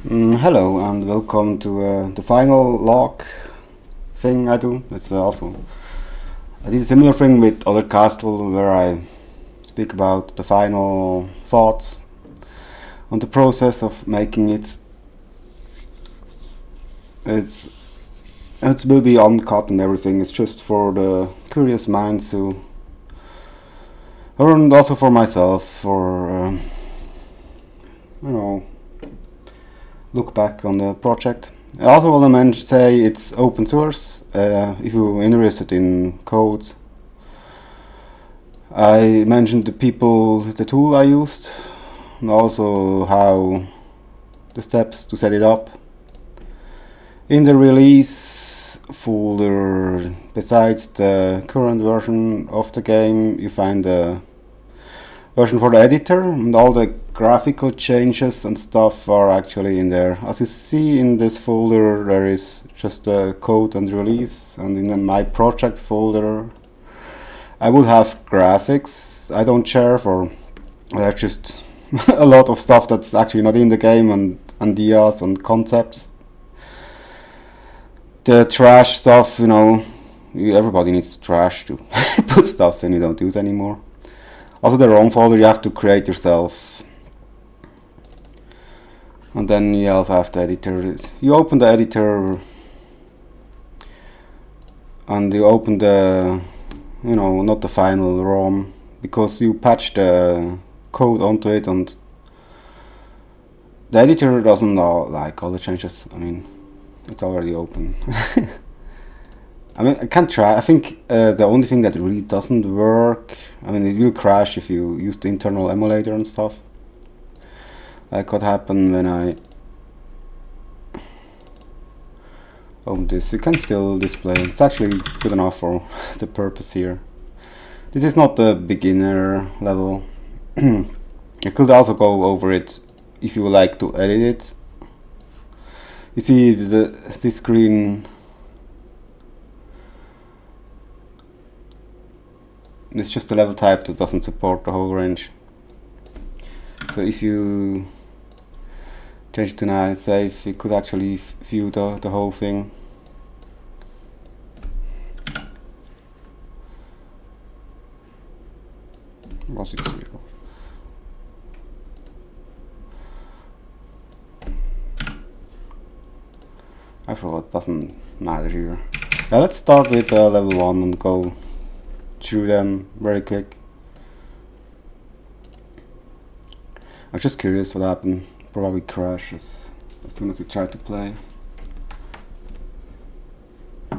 Hello and welcome to the final log thing I do. It's also I did a similar thing with other castle where I speak about the final thoughts on the process of making it. It's it will be uncut and everything. It's just for the curious minds who, and also for myself, for you know, look back on the project. I also want to say it's open source. If you're interested in code, I mentioned the tool I used, and also how the steps to set it up. In the release folder, besides the current version of the game, you find the version for the editor, and all the graphical changes and stuff are actually in there. As you see in this folder, there is just the code and release, and in my project folder I would have graphics. I don't share for there's just a lot of stuff that's actually not in the game, and ideas and concepts. The trash stuff, everybody needs trash to put stuff in you don't use anymore. Also the ROM folder you have to create yourself. And then you also have the editor. You open the editor and you open the, not the final ROM, because you patch the code onto it, and the editor doesn't like all the changes. It's already open. I can't try. I think the only thing that really doesn't work, it will crash if you use the internal emulator and stuff. Like what happened when I open this. You can still display. It's actually good enough for the purpose here. This is not the beginner level. You could also go over it if you would like to edit it. You see this screen. It's just a level type that doesn't support the whole range. So if you change it to now save, you could actually view the whole thing. Was it 0? I forgot, it doesn't matter here. Yeah, let's start with level 1 and go through them very quick. I'm just curious what happened. Probably crashes as soon as you try to play.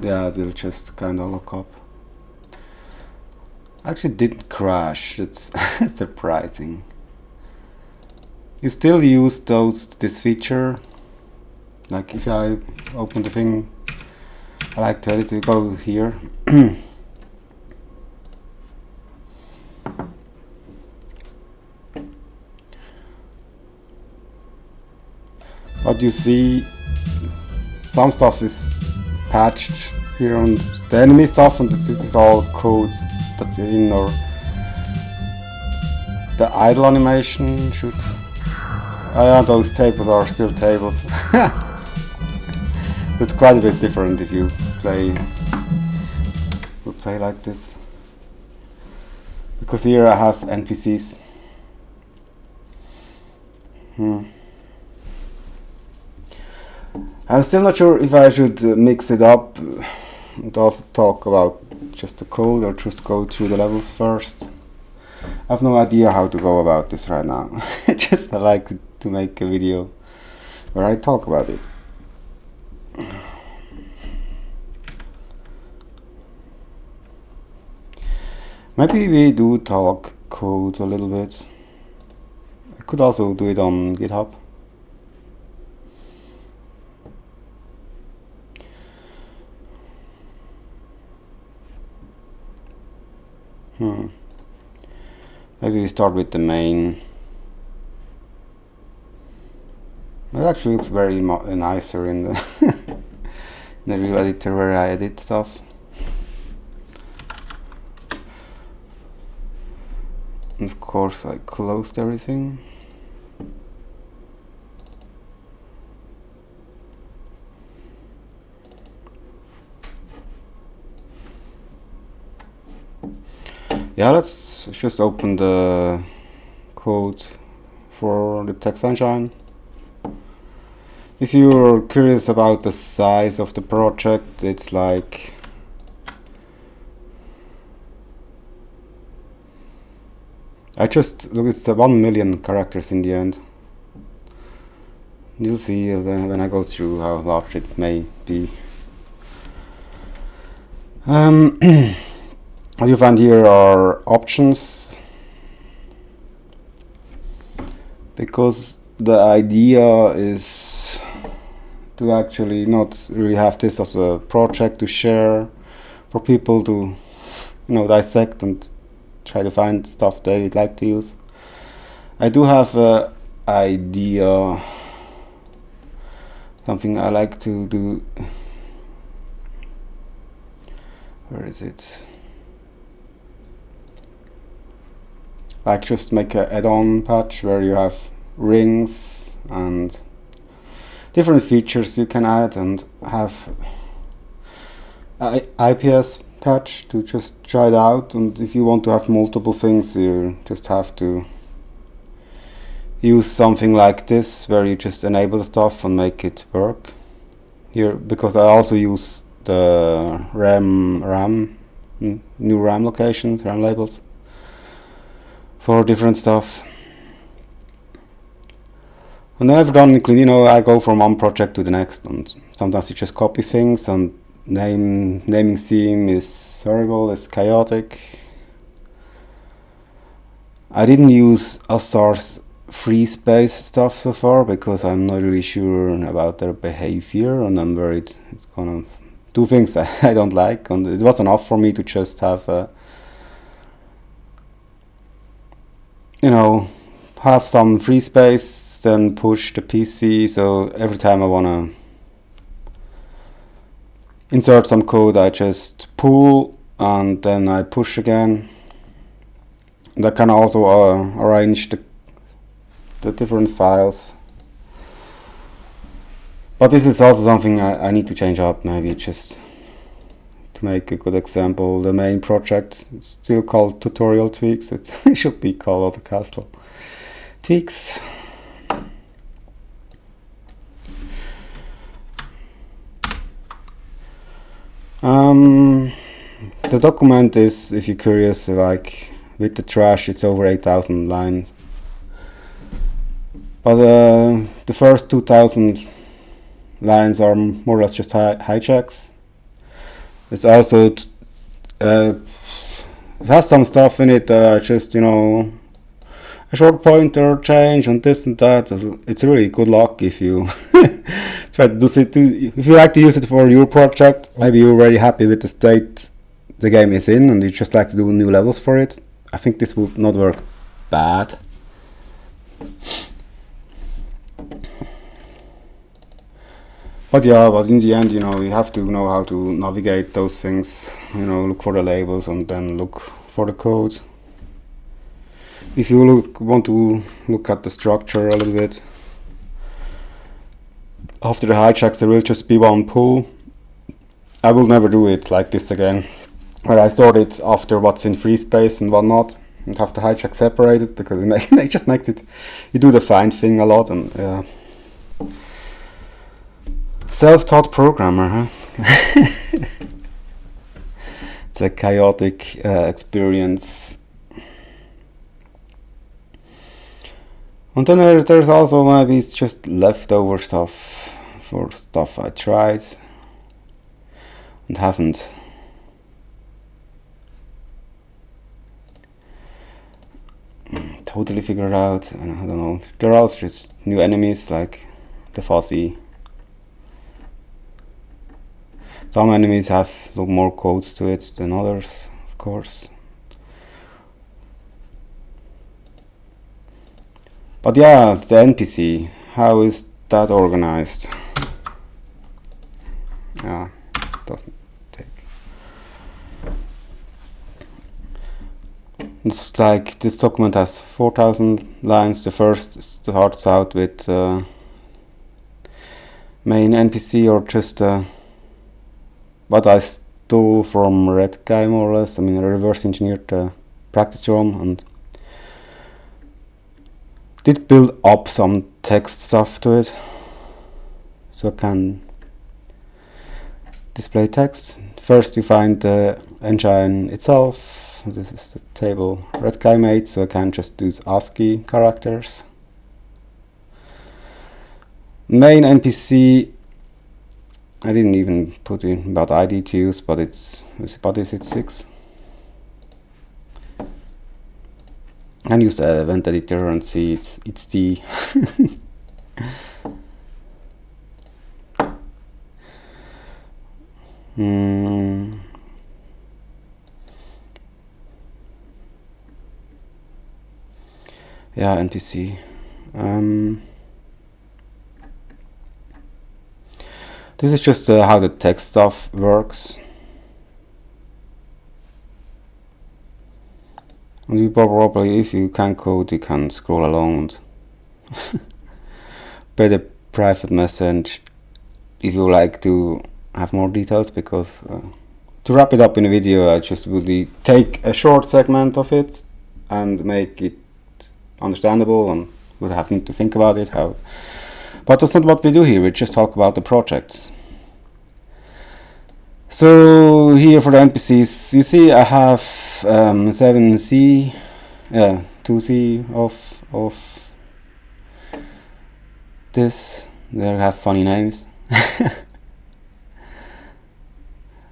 Yeah, it will just kinda lock up. Actually didn't crash, it's surprising. You still use this feature. Like if I open the thing, I like to edit it, go here. But you see, some stuff is patched here on the enemy stuff, and this is all code that's in, or the idle animation should. Yeah, those tables are still tables. It's quite a bit different if you play like this, because here I have NPCs. I'm still not sure if I should mix it up and also talk about just the code, or just go through the levels first. I have no idea how to go about this right now. Just I like to make a video where I talk about it. Maybe we do talk code a little bit. I could also do it on GitHub. Maybe we start with the main. It actually looks very nicer in the in the real editor where I edit stuff. And of course I closed everything. Yeah, let's just open the code for the Text Engine. If you're curious about the size of the project, it's like look, it's 1 million characters in the end. You'll see when I go through how large it may be. What you find here are options, because the idea is to actually not really have this as a project to share for people to, dissect and try to find stuff they'd like to use. I do have an idea, something I like to do. Where is it? Like just make an add-on patch where you have rings and different features you can add, and have IPS patch to just try it out. And if you want to have multiple things, you just have to use something like this where you just enable stuff and make it work here, because I also use the new RAM locations, RAM labels for different stuff. And then I've done, I go from one project to the next, and sometimes you just copy things, and naming theme is horrible, it's chaotic. I didn't use Azar's free space stuff so far because I'm not really sure about their behavior, and I'm worried it's gonna do things I don't like, and it was enough for me to just have have some free space, then push the PC, so every time I wanna insert some code I just pull and then I push again. And I can also arrange the different files. But this is also something I need to change up, maybe just to make a good example. The main project is still called Tutorial Tweaks. It should be called AutoCastle Tweaks. The document is, if you're curious, like with the trash, it's over 8,000 lines. But the first 2,000 lines are more or less just hijacks. It's also it has some stuff in it, just a short pointer change and this and that. It's really good luck if you try to do it. If you like to use it for your project, maybe you're already happy with the state the game is in, and you just like to do new levels for it. I think this would not work bad. But in the end, you have to know how to navigate those things. Look for the labels and then look for the code. If you want to look at the structure a little bit, after the hijacks there will just be one pull. I will never do it like this again, where I sort it after what's in free space and what not, and have the hijack separated, because it just makes it, you do the find thing a lot, and self-taught programmer, huh? It's a chaotic experience. And then there's also maybe it's just leftover stuff for stuff I tried and haven't totally figured out. And I don't know. There are also just new enemies like the fuzzy. Some enemies have more codes to it than others, of course. But yeah, the NPC, how is that organized? Yeah, doesn't take. It's like this document has 4,000 lines. The first starts out with main NPC, or just what I stole from Red Guy, more or less. I mean, I reverse engineered the practice ROM, and did build up some text stuff to it, so I can display text. First you find the engine itself. This is the table red guy made, so I can just use ASCII characters. Main NPC, I didn't even put in about ID to use, but it's body 6. And use the event editor and see it's the yeah, NPC. This is just how the text stuff works. And you probably, if you can code, you can scroll along and pay the private message if you like to have more details, because to wrap it up in a video, I just would take a short segment of it and make it understandable, and would have to think about it how. But that's not what we do here. We just talk about the projects. So here for the NPCs, you see I have 7C, 2C of this. They have funny names.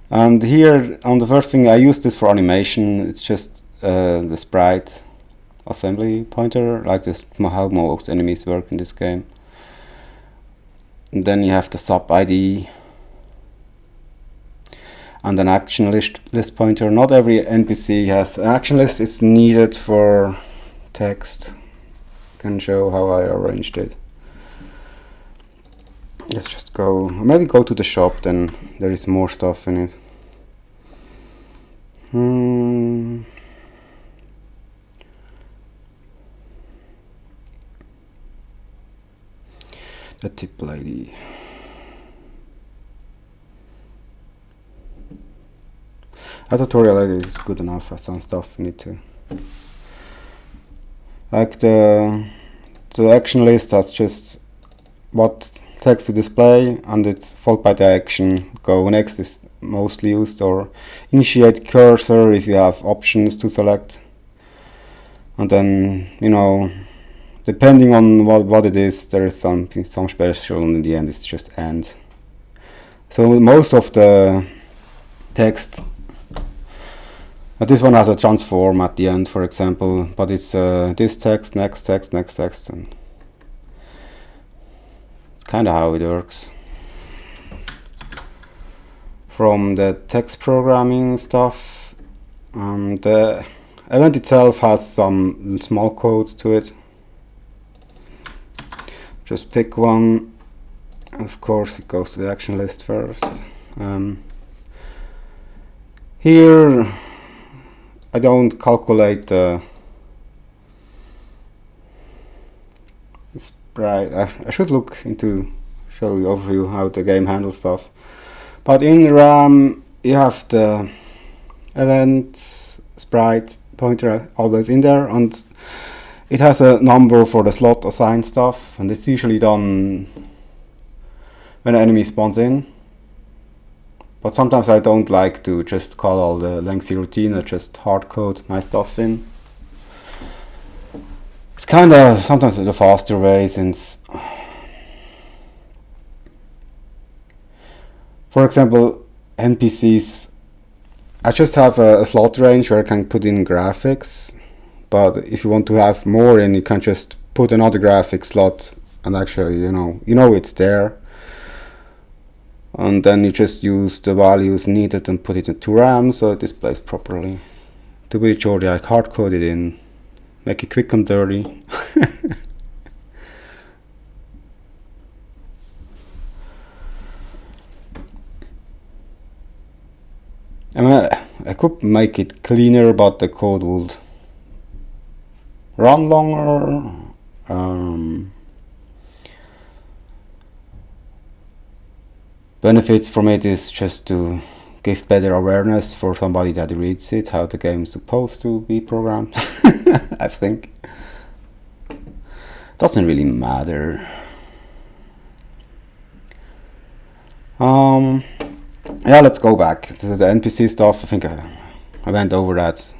And here on the first thing, I use this for animation. It's just the sprite assembly pointer, like this, how most enemies work in this game. And then you have the sub ID and an action list pointer. Not every NPC has an action list. It's needed for text. Can show how I arranged it. Let's just go, maybe go to the shop, then there is more stuff in it. The tip ID. A tutorial ID is good enough. Some stuff you need to, like the action list has just what text to display, and it's followed by the action. Go next is mostly used, or initiate cursor if you have options to select. And then, you know, depending on what it is, there is some special, and in the end it's just end. So most of the text, but this one has a transform at the end, for example, but it's this text, next text, next text, and kind of how it works. From the text programming stuff, the event itself has some small codes to it. Just pick one. Of course, it goes to the action list first. Here, I don't calculate the sprite. I should look into show you overview how the game handles stuff. But in RAM, you have the event sprite pointer always in there, and it has a number for the slot assigned stuff, and it's usually done when an enemy spawns in. But sometimes I don't like to just call all the lengthy routine, I just hard code my stuff in. It's kind of sometimes the faster way, since, for example, NPCs, I just have a slot range where I can put in graphics, but if you want to have more in, you can just put another graphic slot, and actually, you know it's there, and then you just use the values needed and put it into RAM so it displays properly. To be short, I hard code it in, make it quick and dirty. I could make it cleaner, but the code would run longer. Benefits from it is just to give better awareness for somebody that reads it, how the game is supposed to be programmed. I think. Doesn't really matter. Yeah, let's go back to the NPC stuff. I think I went over that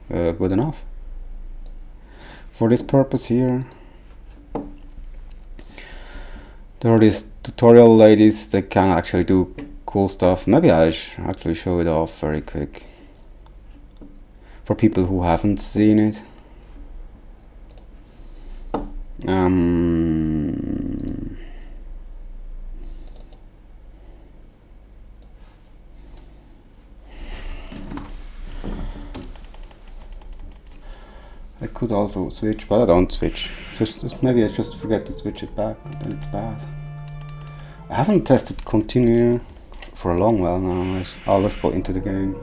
good enough for this purpose here. There are these tutorial ladies that can actually do cool stuff. Maybe I should actually show it off very quick for people who haven't seen it. I could also switch, but I don't switch. Just maybe I just forget to switch it back, then it's bad. I haven't tested continue for a long while now. Oh, let's go into the game.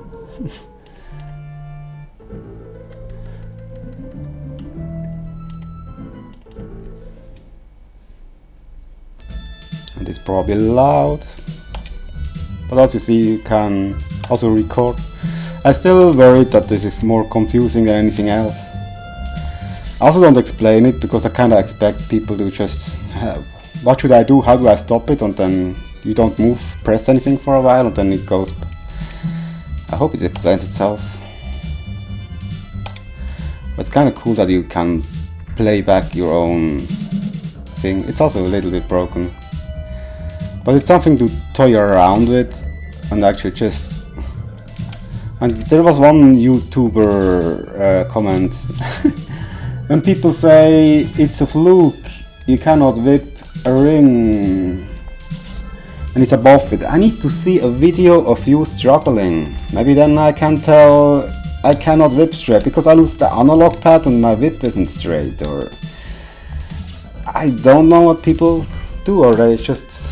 And it's probably loud, but as you see, you can also record. I'm still worried that this is more confusing than anything else. I also don't explain it because I kind of expect people to just what should I do, how do I stop it, and then you don't move, press anything for a while and then it goes. I hope it explains itself. But it's kind of cool that you can play back your own thing. It's also a little bit broken, but it's something to toy around with and actually just. And there was one YouTuber comment when people say it's a fluke, you cannot whip a ring and it's above it. I need to see a video of you struggling. Maybe then I can tell I cannot whip straight because I lose the analog pad and my whip isn't straight, or I don't know what people do, or they just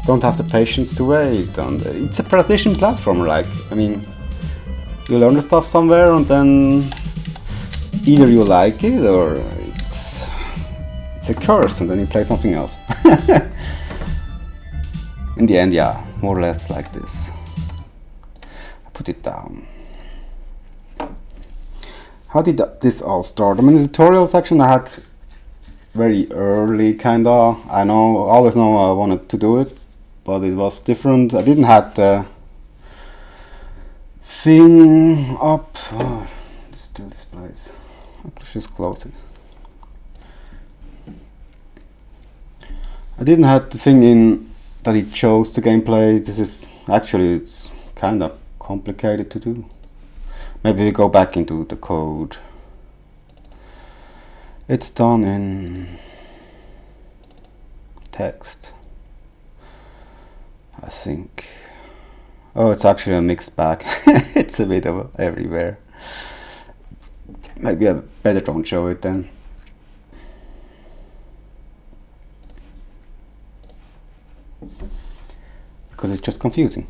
don't have the patience to wait. And it's a precision platformer, like, I mean, you learn the stuff somewhere and then either you like it or it's a curse and then you play something else. In the end, yeah, more or less like this. I put it down. How did this all start? I mean, the tutorial section I had very early, kinda. I always know I wanted to do it, but it was different. I didn't have the thing up. Oh, it still displays. I'll just close it. I didn't have the thing in that it shows the gameplay. This is actually, it's kind of complicated to do. Maybe we go back into the code. It's done in text, I think. Oh, it's actually a mixed bag. It's a bit of everywhere. Maybe I better don't show it then. Because it's just confusing.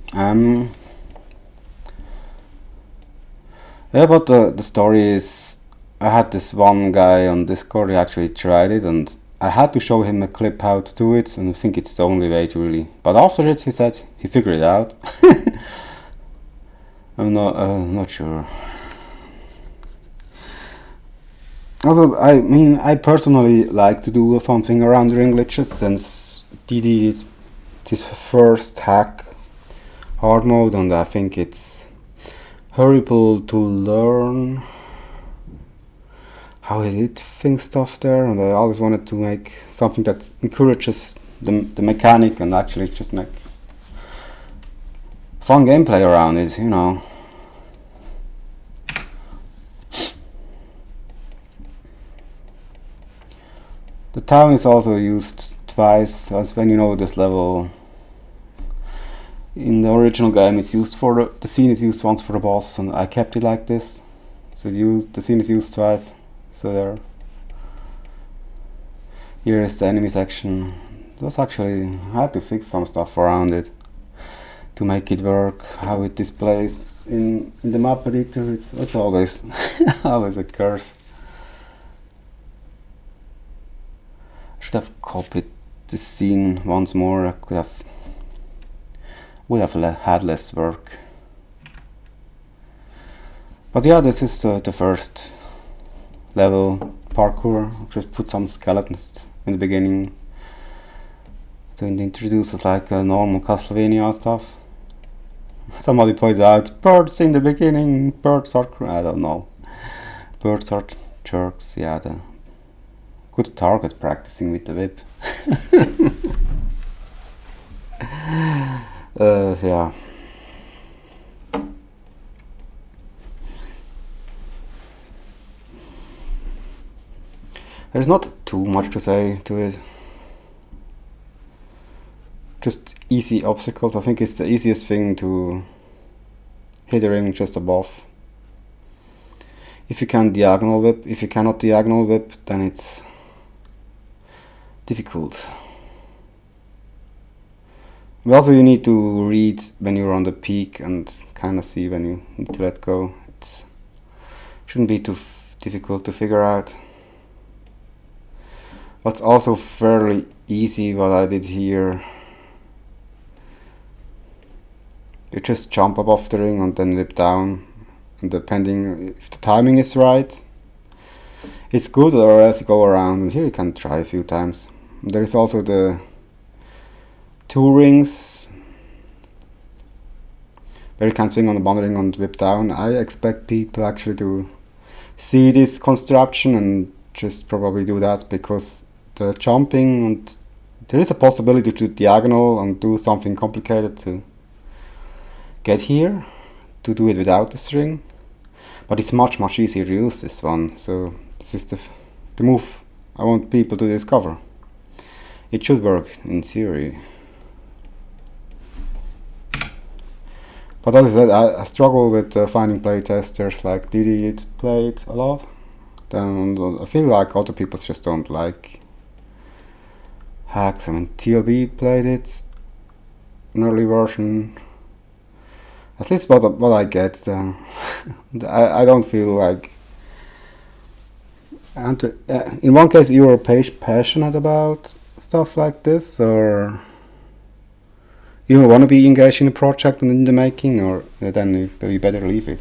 Yeah, but the story is, I had this one guy on Discord, he actually tried it and I had to show him a clip how to do it, and I think it's the only way to really, but after it he said he figured it out. I'm not sure. Also, I mean, I personally like to do something around ring glitches, since DD is his first hack hard mode, and I think it's horrible to learn how he did things stuff there, and I always wanted to make something that encourages the mechanic and actually just make fun gameplay around it, you know. The town is also used twice, as when you know this level. In the original game it's used for the scene is used once for the boss, and I kept it like this. So the scene is used twice. So there. Here is the enemy section. It was actually, I had to fix some stuff around it to make it work, how it displays in the map editor. It's always always a curse. I should have copied this scene once more. I could have would have had less work. But yeah, this is the first level parkour. Just put some skeletons in the beginning to introduce us like a normal Castlevania stuff. Somebody pointed out, birds in the beginning, birds are... I don't know. Birds are jerks, yeah. The good target practicing with the whip. Yeah. There's not too much to say to it. Just easy obstacles. I think it's the easiest thing to hit the ring just above. If you can diagonal whip, if you cannot diagonal whip, then it's difficult. But also you need to read when you're on the peak and kind of see when you need to let go. It shouldn't be too difficult to figure out. But also fairly easy what I did here. You just jump above the ring and then whip down, and depending if the timing is right, it's good, or else you go around, and here you can try a few times. There is also the 2 rings where you can swing on the one ring and whip down. I expect people actually to see this construction and just probably do that, because the jumping, and there is a possibility to diagonal and do something complicated to get here, to do it without the string, but it's much easier to use this one. So this is the move I want people to discover. It should work in theory, but as I said, I struggle with finding playtesters like Didi. It played a lot, then I feel like other people just don't like hacks. I mean, TLB played it, an early version. At least what I get. I don't feel like... And in one case you are passionate about stuff like this, or you want to be engaged in a project and in the making, or then you better leave it.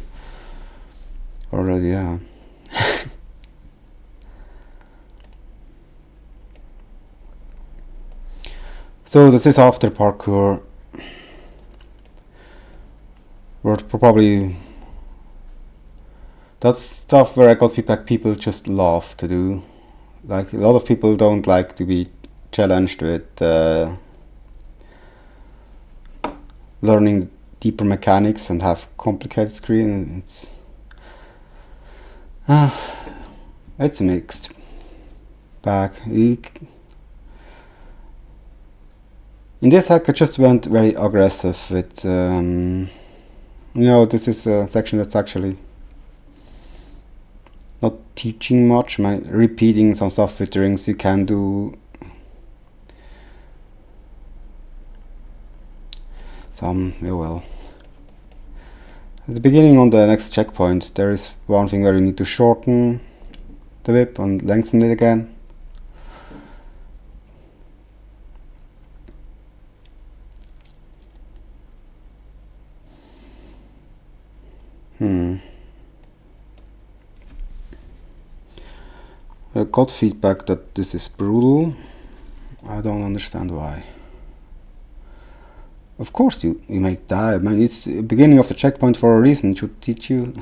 Or yeah. So this is after parkour. We're probably... That's stuff where I got feedback people just love to do. Like, a lot of people don't like to be challenged with learning deeper mechanics and have complicated screen. It's a mixed bag. In this hack I just went very aggressive with this is a section that's actually not teaching much, repeating some stuff with the rings you can do. Well. At the beginning on the next checkpoint there is one thing where you need to shorten the whip and lengthen it again. I got feedback that this is brutal. I don't understand why. Of course you may die. I mean, it's the beginning of the checkpoint for a reason. It should teach you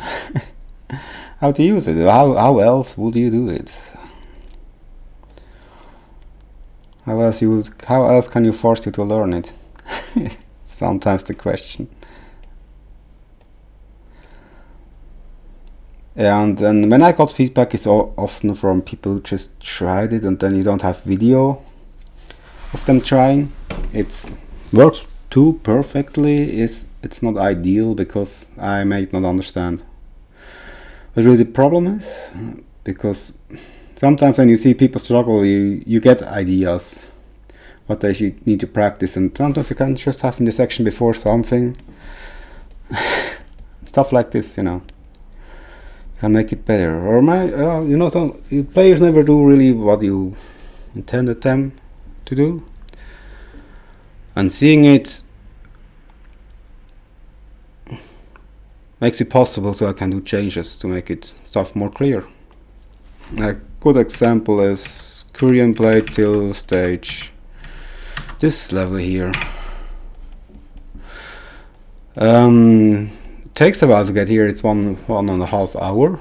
how to use it. How else would you do it? How else can you force you to learn it? Sometimes the question. And then when I got feedback, it's often from people who just tried it, and then you don't have video of them trying. It works too perfectly. It's not ideal because I might not understand. But really the problem is, because sometimes when you see people struggle, you get ideas what they should need to practice, and sometimes you can just have in the section before something stuff like this, can make it better. Or players never do really what you intended them to do, and seeing it makes it possible so I can do changes to make it stuff more clear. A good example is Korean plate till stage. This level here. It takes a while to get here. It's one and a half hour.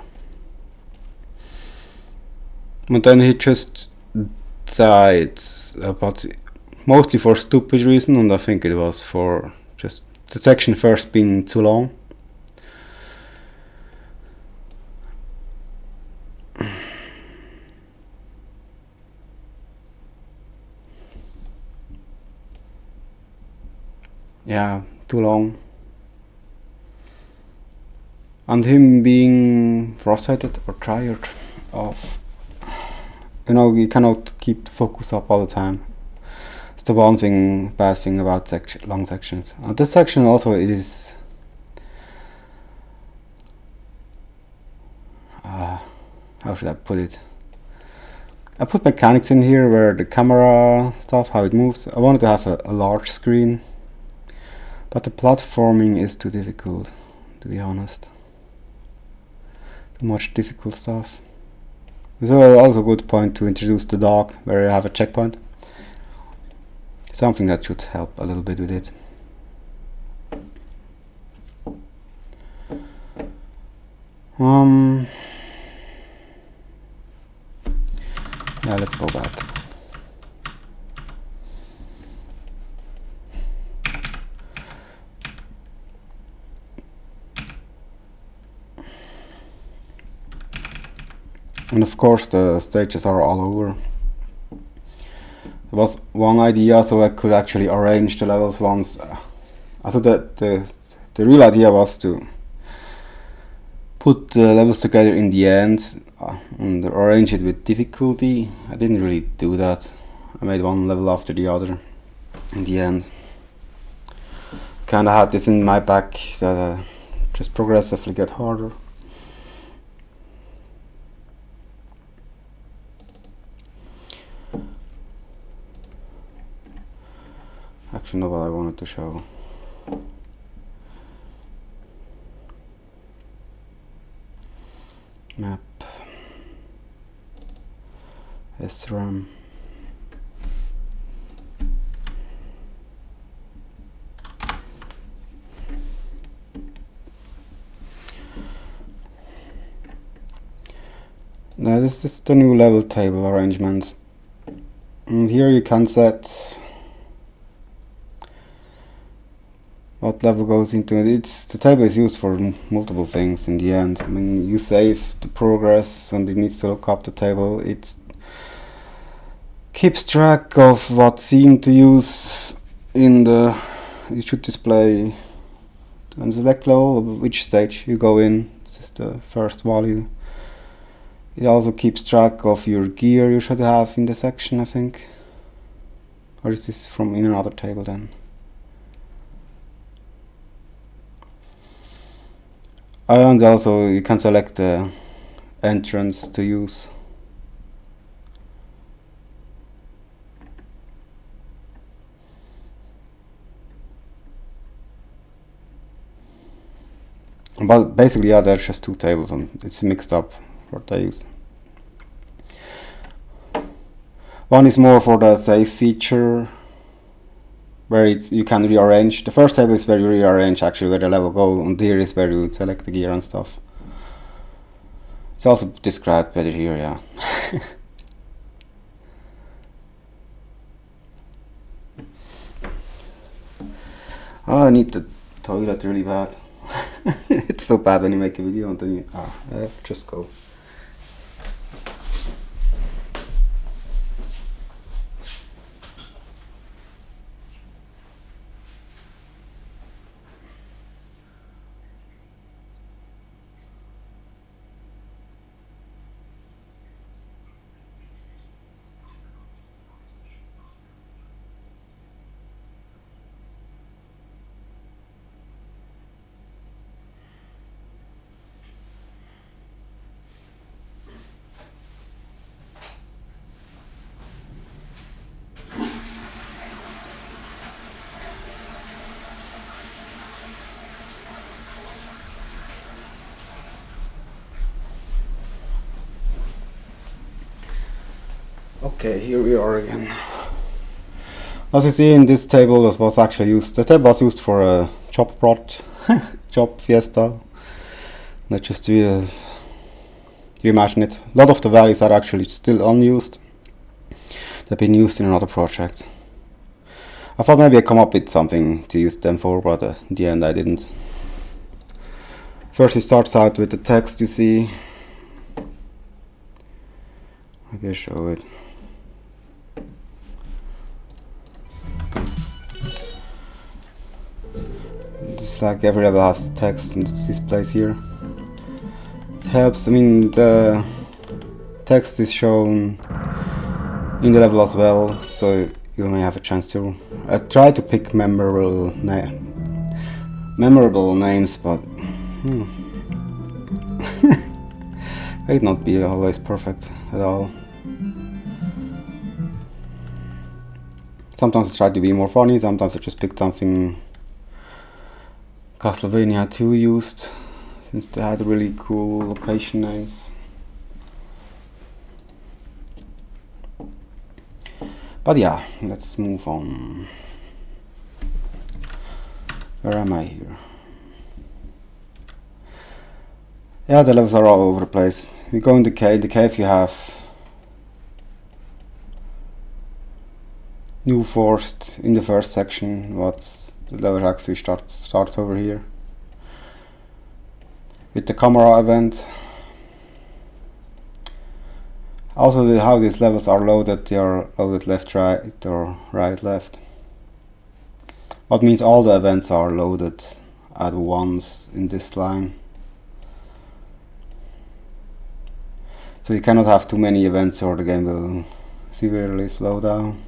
But then he just died, but mostly for stupid reason, and I think it was for just the section first being too long. Yeah, too long. And him being frustrated or tired of, you cannot keep the focus up all the time. It's the one bad thing about long sections. And this section also is how should I put it? I put mechanics in here where the camera stuff, how it moves. I wanted to have a large screen, but the platforming is too difficult, to be honest. Too much difficult stuff. It's also a good point to introduce the dog, where you have a checkpoint. Something that should help a little bit with it. Yeah, let's go back. And of course the stages are all over. There was one idea so I could actually arrange the levels once. So the real idea was to put the levels together in the end and arrange it with difficulty. I didn't really do that. I made one level after the other in the end. Kinda had this in my back that just progressively get harder. Actually, not what I wanted to show. Map. SRAM. Now this is the new level table arrangement. And here you can set what level goes into it. The table is used for multiple things in the end. I mean, you save the progress and it needs to look up the table. It keeps track of what scene to use in the. You should display on select level which stage you go in. This is the first value. It also keeps track of your gear you should have in the section, I think. Or is this from in another table then? And also you can select the entrance to use. But basically, yeah, there's just two tables and it's mixed up what I use. One is more for the save feature, where you can rearrange. The first table is where you rearrange actually where the level go, and here is where you select the gear and stuff. It's also described better here, yeah. Oh, I need the toilet really bad. It's so bad when you make a video and then you just go. Okay, here we are again. As you see in this table, this was actually used. The table was used for a job prot, job fiesta. Let's just reimagine it. A lot of the values are actually still unused. They've been used in another project. I thought maybe I'd come up with something to use them for, but in the end I didn't. First it starts out with the text you see. Maybe I show it. Just like every level has text and it displays here. It helps, I mean the text is shown in the level as well, so you may have a chance to. I try to pick memorable names, but might not be always perfect at all. Sometimes I try to be more funny, sometimes I just pick something Castlevania 2 used, since they had really cool location names. But yeah, let's move on. Where am I here? Yeah, the levels are all over the place. We go in the cave. The cave you have New Forest in the first section. What's the level actually starts over here with the camera event. Also, how these levels are loaded, they are loaded left, right, or right, left. What means all the events are loaded at once in this line. So you cannot have too many events or the game will severely slow down.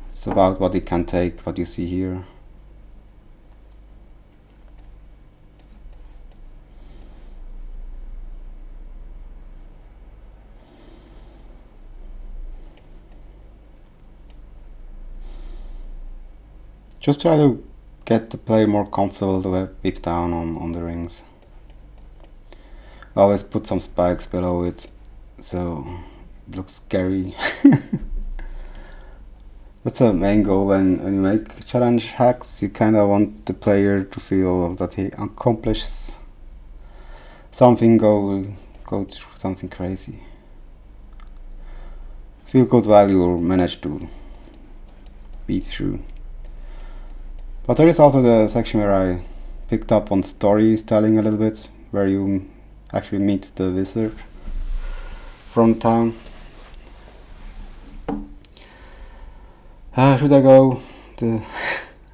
It's about what it can take, what you see here. Just try to get the player more comfortable to pick down on the rings. Always put some spikes below it, so it looks scary. That's the main goal when you make challenge hacks. You kind of want the player to feel that he accomplishes something, go through something crazy. Feel good while you manage to beat through. But there is also the section where I picked up on storytelling a little bit, where you actually meet the wizard from town. Should I go to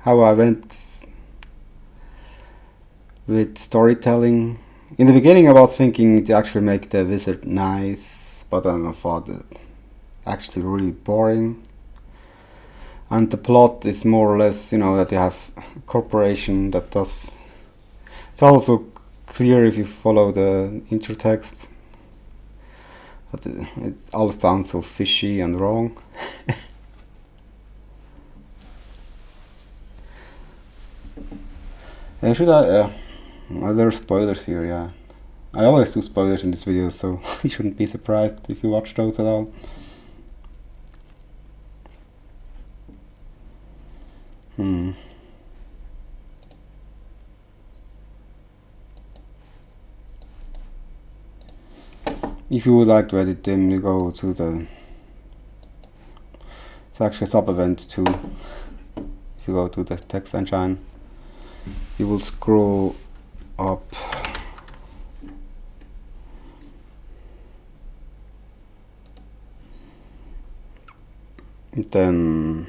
how I went with storytelling? In the beginning I was thinking to actually make the wizard nice, but then I thought it actually really boring. And the plot is more or less, you know, that you have a corporation that does. It's also clear if you follow the intro text, but it all sounds so fishy and wrong. Should I? Well, there are spoilers here, yeah. I always do spoilers in this video, so you shouldn't be surprised if you watch those at all. If you would like to edit them, you go to the. It's actually a sub event too. If you go to the text engine, you will scroll up. Then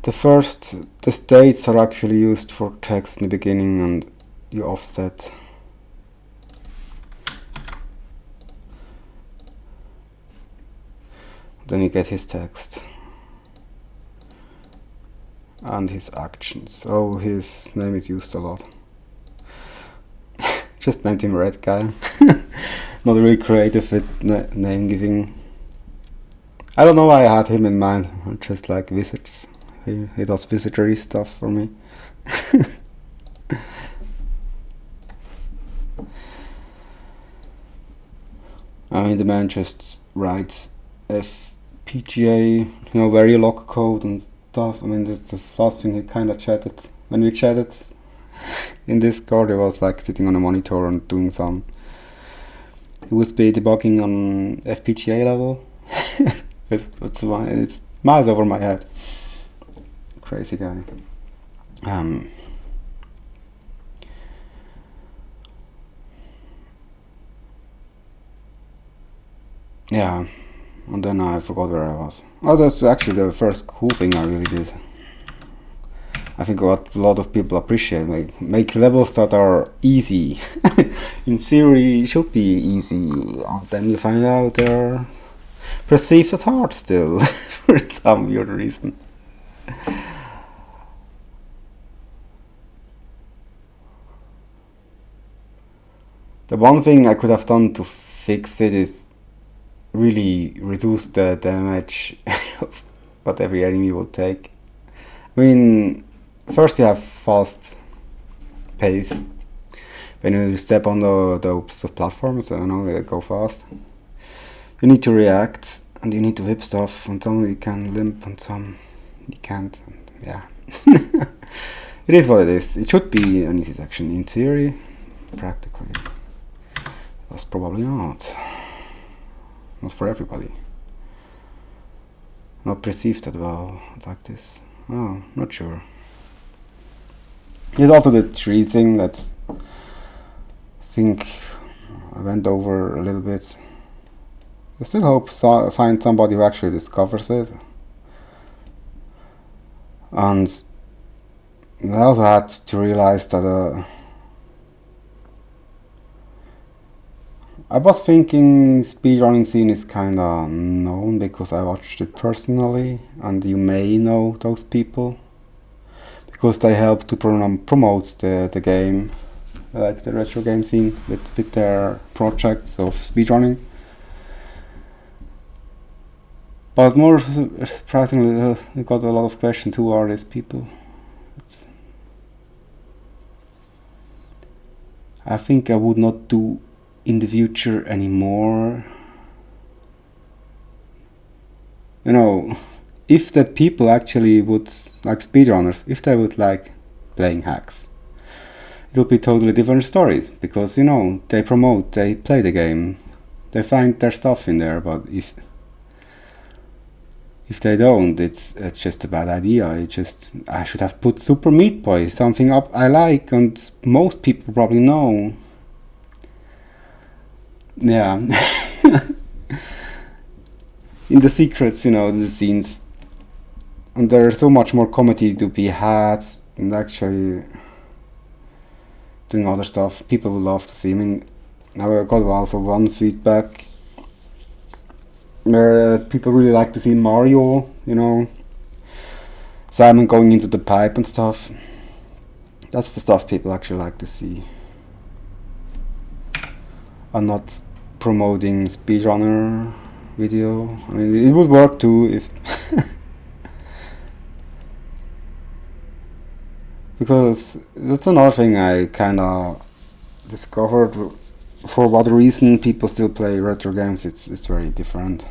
the states are actually used for text in the beginning, and you offset. Then you get his text and his actions. Oh, his name is used a lot. Just named him Red Guy. Not really creative with name giving. I don't know why I had him in mind. I just like wizards. He does wizardry stuff for me. I mean, the man just writes FPGA, Verilog code and stuff. I mean, that's the last thing he kind of chatted. When we chatted in Discord, he was like sitting on a monitor and doing some USB debugging on FPGA level. it's miles over my head. Crazy guy. Yeah, and then I forgot where I was. Oh, that's actually the first cool thing I really did. I think what a lot of people appreciate, make levels that are easy. In theory, it should be easy, and then you find out they're perceived as hard still, for some weird reason. The one thing I could have done to fix it is really reduce the damage of what every enemy will take. I mean, first you have fast pace. When you step on the platforms, I don't know, they go fast. You need to react, and you need to whip stuff, and some you can limp, and some you can't. Yeah. It is what it is. It should be an easy section. In theory, practically, that's probably not. Not for everybody. Not perceived that well, like this. Oh, not sure. There's also the tree thing that I think I went over a little bit. I still hope find somebody who actually discovers it. And I also had to realize that I was thinking speedrunning scene is kinda known because I watched it personally, and you may know those people because they help to promote the game, like the retro game scene with their projects of speedrunning. But more surprisingly, we got a lot of questions: who are these people? I think I would not do in the future anymore. If the people actually would like speedrunners, if they would like playing hacks, it will be totally different stories because they promote, they play the game, they find their stuff in there. But if they don't, it's just a bad idea. I should have put Super Meat Boy, something up I like and most people probably know. Yeah. In the secrets, in the scenes. And there's so much more comedy to be had and actually doing other stuff. People would love to see. I mean, I got also one feedback where people really like to see Mario, Simon going into the pipe and stuff. That's the stuff people actually like to see. And not promoting speedrunner video. I mean, it would work too if because that's another thing I kinda discovered. For what reason people still play retro games, it's very different.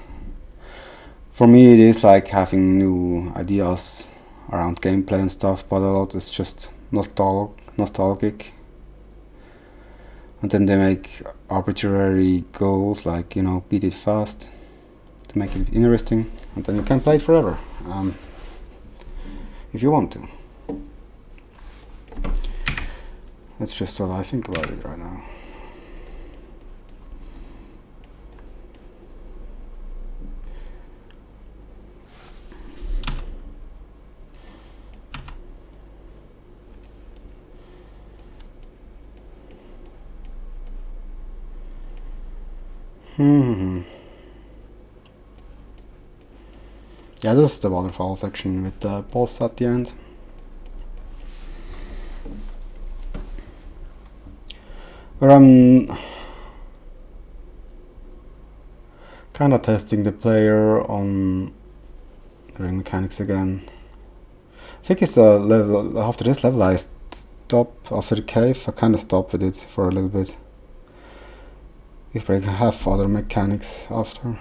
For me it is like having new ideas around gameplay and stuff, but a lot is just nostalgic. And then they make arbitrary goals like, beat it fast to make it interesting, and then you can play it forever if you want to. That's just what I think about it right now. Yeah, this is the waterfall section with the boss at the end. Where I'm kind of testing the player on ring mechanics again. I think it's a level after this level. I stop after the cave. I kind of stop with it for a little bit. if I have other mechanics after.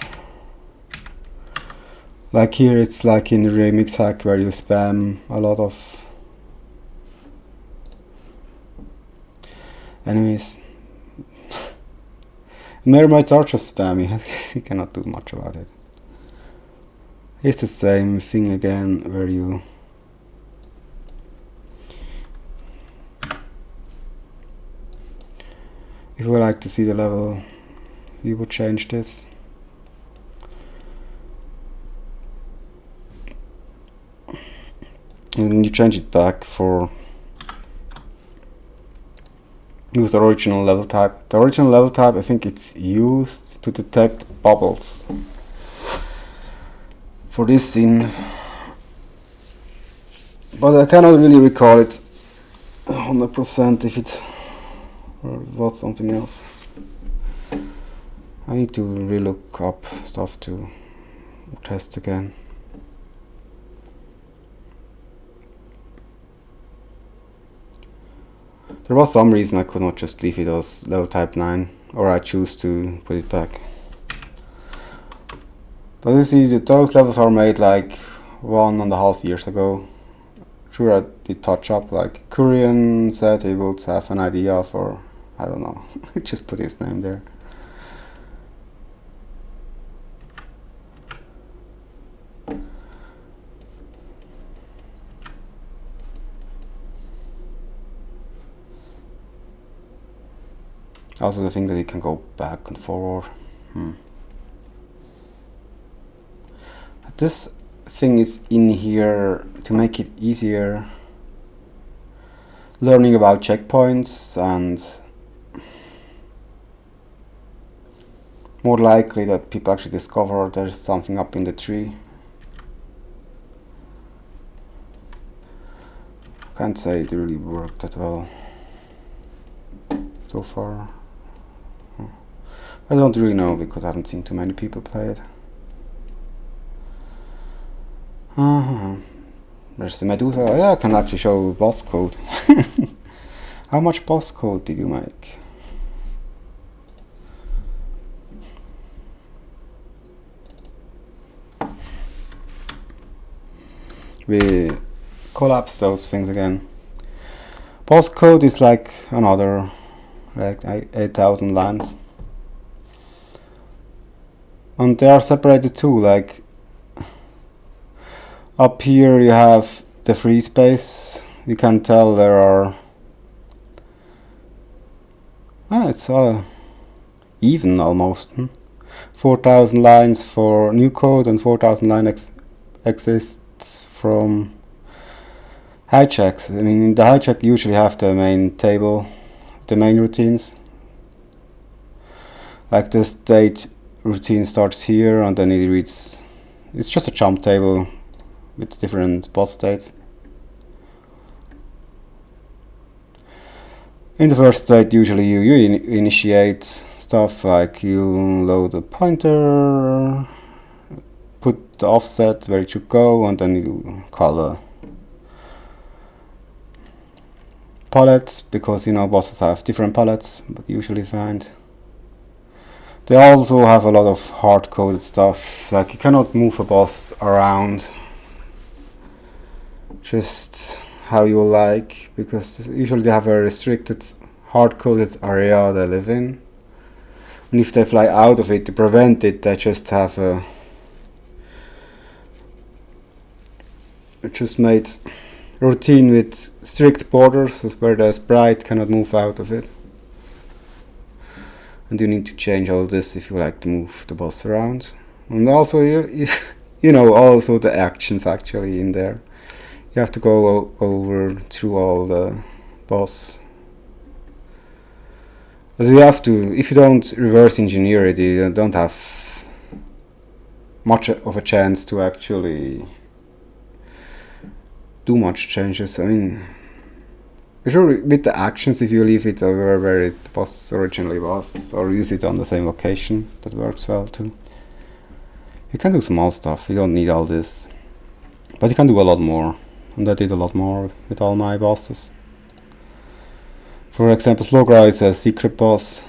Like here it's like in Remix Hack where you spam a lot of enemies. Mermaids are just spammy, you cannot do much about it. Here's the same thing again where you if you would like to see the level, you would change this. And you change it back for use the original level type. The original level type, I think it's used to detect bubbles. For this scene, but I cannot really recall it 100% if it was something else. I need to relook up stuff to test again. There was some reason I could not just leave it as level type 9, or I choose to put it back. But you see, those levels are made like 1.5 years ago. Sure, I did touch up, like Kurian said he would have an idea for, I don't know, just put his name there. Also the thing that you can go back and forward. This thing is in here to make it easier learning about checkpoints and more likely that people actually discover there's something up in the tree. Can't say it really worked that well so far. I don't really know because I haven't seen too many people play it. There's the Medusa. Yeah, I can actually show boss code. How much boss code did you make? We collapse those things again. Boss code is like another like 8,000 lines. And they are separated too, like up here you have the free space. You can tell there are it's even almost 4,000 lines for new code and 4,000 lines exists from hijacks. I mean, in the hijack you usually have the main table, the main routines. Like the state routine starts here and then it reads, it's just a jump table with different boss states. In the first state usually you initiate stuff like you load a pointer, put the offset where it should go, and then you call a palette, because you know bosses have different palettes, but usually find they also have a lot of hard-coded stuff, like you cannot move a boss around just how you like, because usually they have a restricted hard-coded area they live in, and if they fly out of it to prevent it, they just have a just made routine with strict borders where the sprite cannot move out of it. And you need to change all this if you like to move the boss around. And also you know also the actions actually in there. You have to go over through all the boss. But you have to, if you don't reverse engineer it, you don't have much of a chance to actually do much changes. I mean, sure, with the actions, if you leave it over where the boss originally was, or use it on the same location, that works well too. You can do small stuff, you don't need all this, but you can do a lot more, and I did a lot more with all my bosses. For example, Slogra is a secret boss.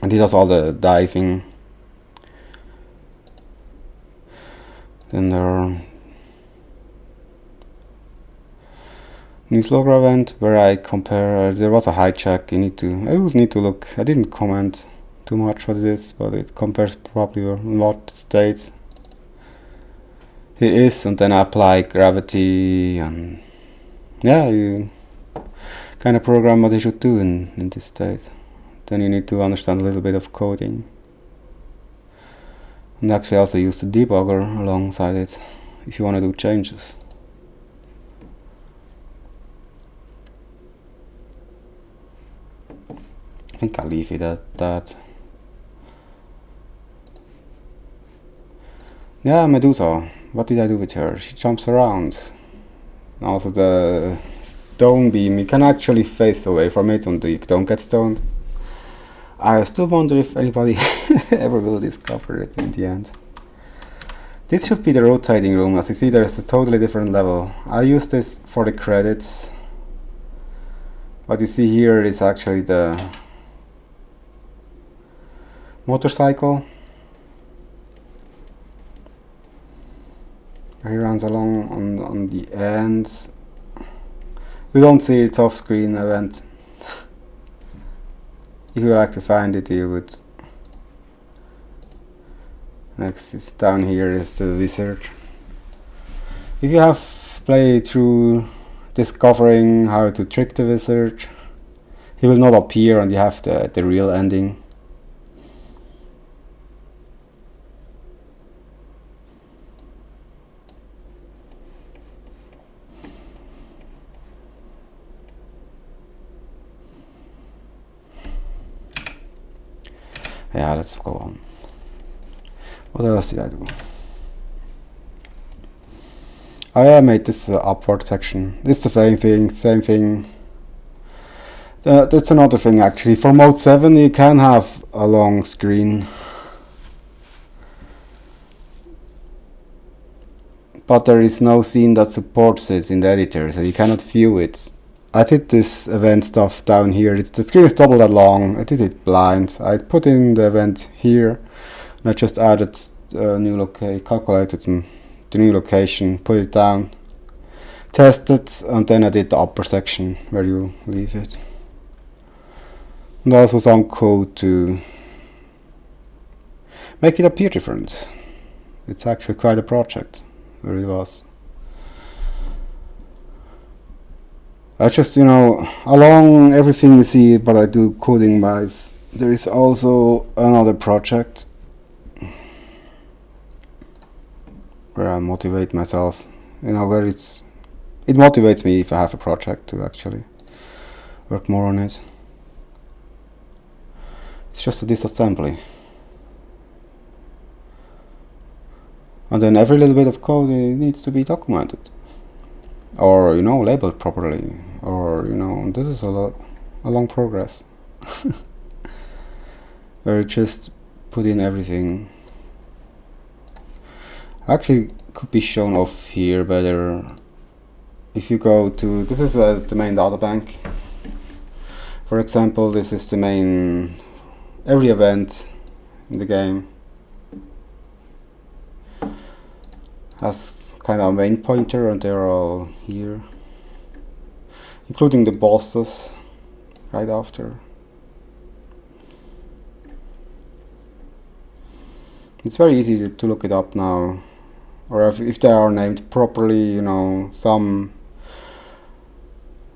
and he does all the diving. Then there are newslogger event where I compare. There was a hijack. I would need to look. I didn't comment too much what it is, but it compares probably in what states he is, and then I apply gravity, and yeah, you kind of program what he should do in this state. Then you need to understand a little bit of coding, and actually also use the debugger alongside it if you want to do changes. I think I'll leave it at that. Yeah, Medusa. What did I do with her? She jumps around. Also the stone beam, you can actually face away from it and you don't get stoned. I still wonder if anybody ever will discover it in the end. This should be the rotating room. As you see, there's a totally different level. I use this for the credits. What you see here is actually the motorcycle. He runs along on the end. We don't see it off screen event. If you like to find it, you would. Next is down here is the wizard. If you have played through discovering how to trick the wizard, he will not appear and you have the real ending. Yeah, let's go on. What else did I do? I made this upward section. It's the same thing. That's another thing actually. For mode 7 you can have a long screen. But there is no scene that supports it in the editor, so you cannot view it. I did this event stuff down here. The screen is double that long. I did it blind. I put in the event here, and I just added a new location, calculated the new location, put it down, tested, and then I did the upper section where you leave it. And also some code to make it appear different. It's actually quite a project, where it was. I just, along everything you see what I do coding wise, there is also another project where I motivate myself, where it motivates me if I have a project to actually work more on it. It's just a disassembly. And then every little bit of code needs to be documented. Or, labeled properly. Or, this is a long progress. Where you just put in everything. Actually, could be shown off here better. If you go to, this is the main data bank. For example, this is the main, every event in the game has kind of a main pointer, and they're all here, including the bosses right after. It's very easy to look it up now, or if they are named properly. Some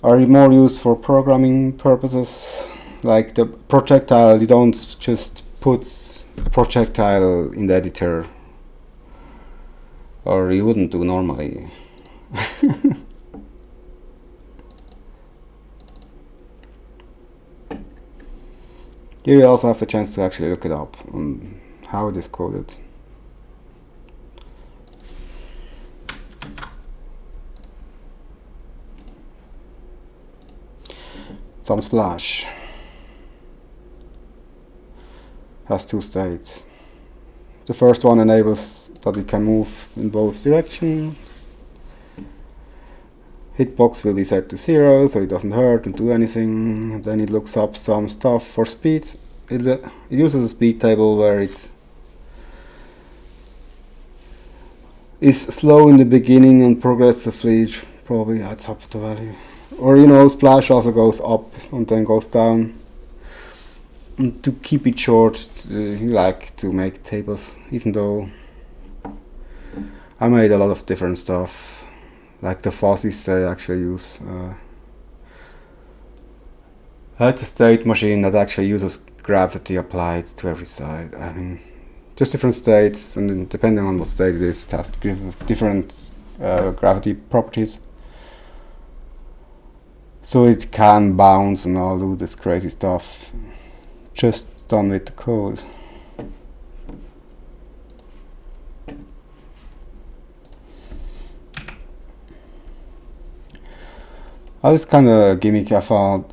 are more used for programming purposes, like the projectile. You don't just put a projectile in the editor, or you wouldn't do normally. Here you also have a chance to actually look it up on how it is coded. Some splash has two states. The first one enables that it can move in both directions. Hitbox will be set to 0, so it doesn't hurt and do anything. And then it looks up some stuff for speed. it uses a speed table where it is slow in the beginning and progressively probably adds up the value. Or splash also goes up and then goes down. And to keep it short, you like to make tables, even though I made a lot of different stuff, like the fuzzies I actually use. I had a state machine that actually uses gravity applied to every side. I mean, just different states, and then depending on what state it is, it has to give different gravity properties. So it can bounce and all do this crazy stuff, just done with the code. This kind of gimmick I found.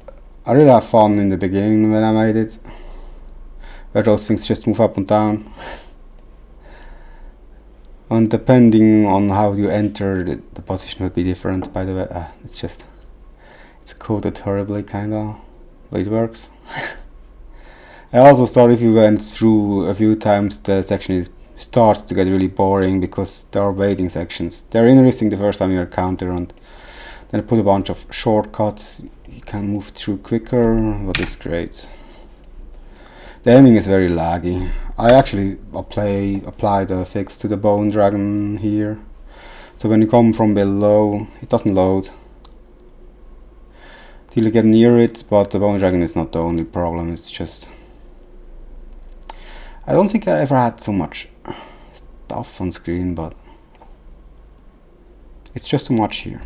I really had fun in the beginning when I made it, where those things just move up and down. And depending on how you enter, the position will be different, by the way. It's coded horribly, kinda, but it works. I also thought if you went through a few times, the section starts to get really boring because there are waiting sections. They're interesting the first time you encounter, and then I put a bunch of shortcuts. You can move through quicker, but it's great. The aiming is very laggy. I actually applied a fix to the Bone Dragon here. So when you come from below, it doesn't load till you get near it, but the Bone Dragon is not the only problem, it's just... I don't think I ever had so much stuff on screen, but it's just too much here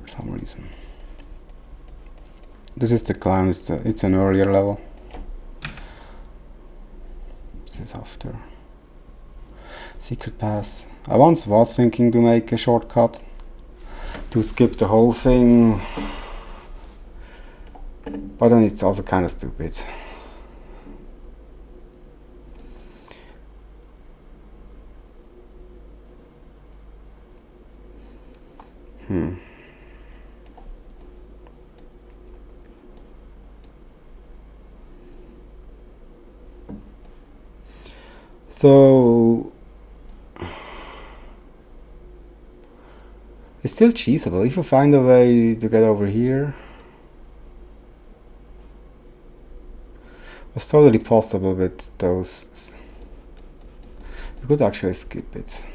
for some reason. This is the climb, it's an earlier level. This is after. Secret path. I once was thinking to make a shortcut to skip the whole thing, but then it's also kind of stupid. So it's still cheesable if you find a way to get over here. It's totally possible with those. You could actually skip it.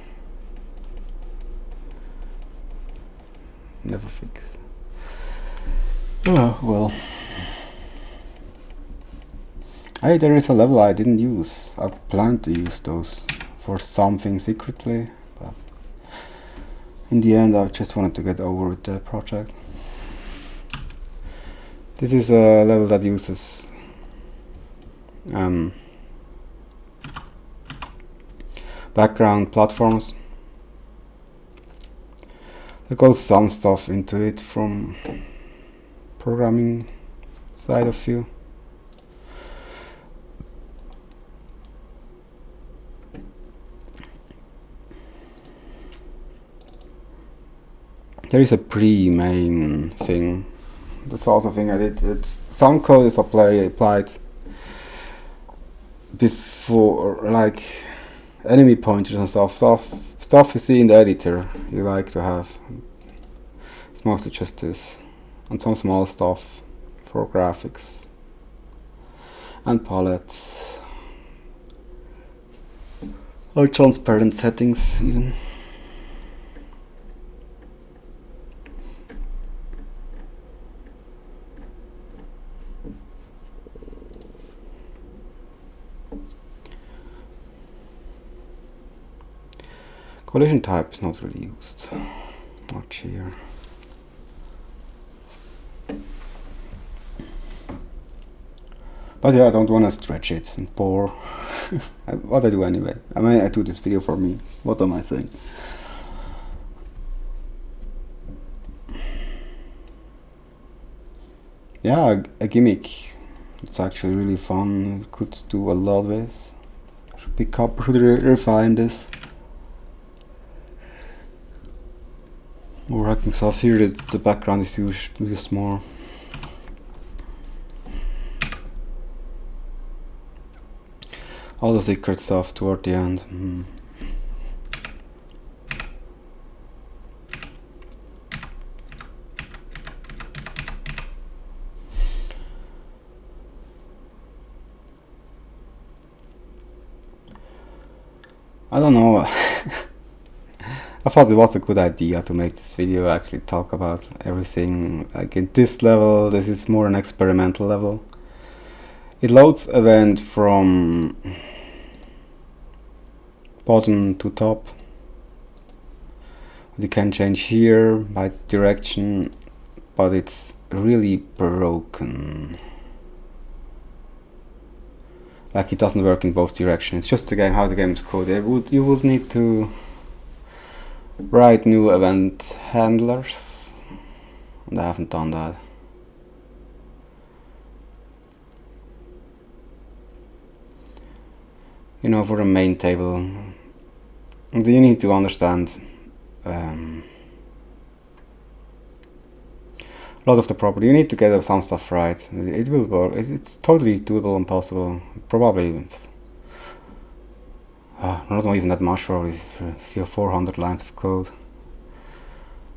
Never fix. Oh well. Hey, there is a level I didn't use. I planned to use those for something secretly, but in the end I just wanted to get over with the project. This is a level that uses background platforms. There goes some stuff into it from programming side of view. There is a pre-main thing. That's also a thing I did. It's some code is applied before, like enemy pointers and stuff you see in the editor. You like to have. It's mostly just this, and some small stuff for graphics and palettes or transparent settings even. Collision type is not really used much here. But yeah, I don't want to stretch it and bore. What I do anyway. I mean, I do this video for me. What am I saying? Yeah, a gimmick. It's actually really fun. Could do a lot with. Should refine this. More hacking stuff here. The background is used more. all the secret stuff toward the end. I don't know. I thought it was a good idea to make this video, actually talk about everything. Like in this level, this is more an experimental level. It loads event from bottom to top. You can change here by direction, but it's really broken. Like it doesn't work in both directions. It's just the game, how the game is coded. You would need to write new event handlers, and I haven't done that. You know, for the main table, you need to understand a lot of the property. You need to get some stuff right. It will work. It's totally doable and possible. Probably not even that much, probably 400 lines of code.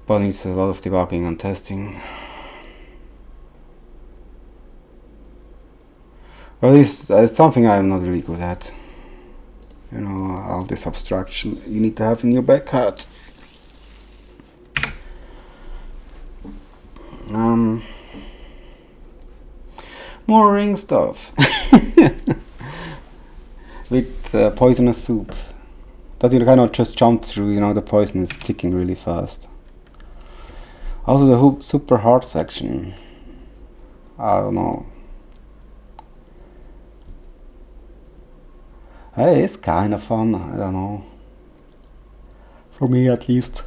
But it needs a lot of debugging and testing. Or at least it's something I'm not really good at. You know, all this abstraction you need to have in your back hat. More ring stuff with poisonous soup that you cannot just jump through. You know, the poison is ticking really fast. Also the super hard section, I don't know. Hey, it's kind of fun, I don't know. For me at least.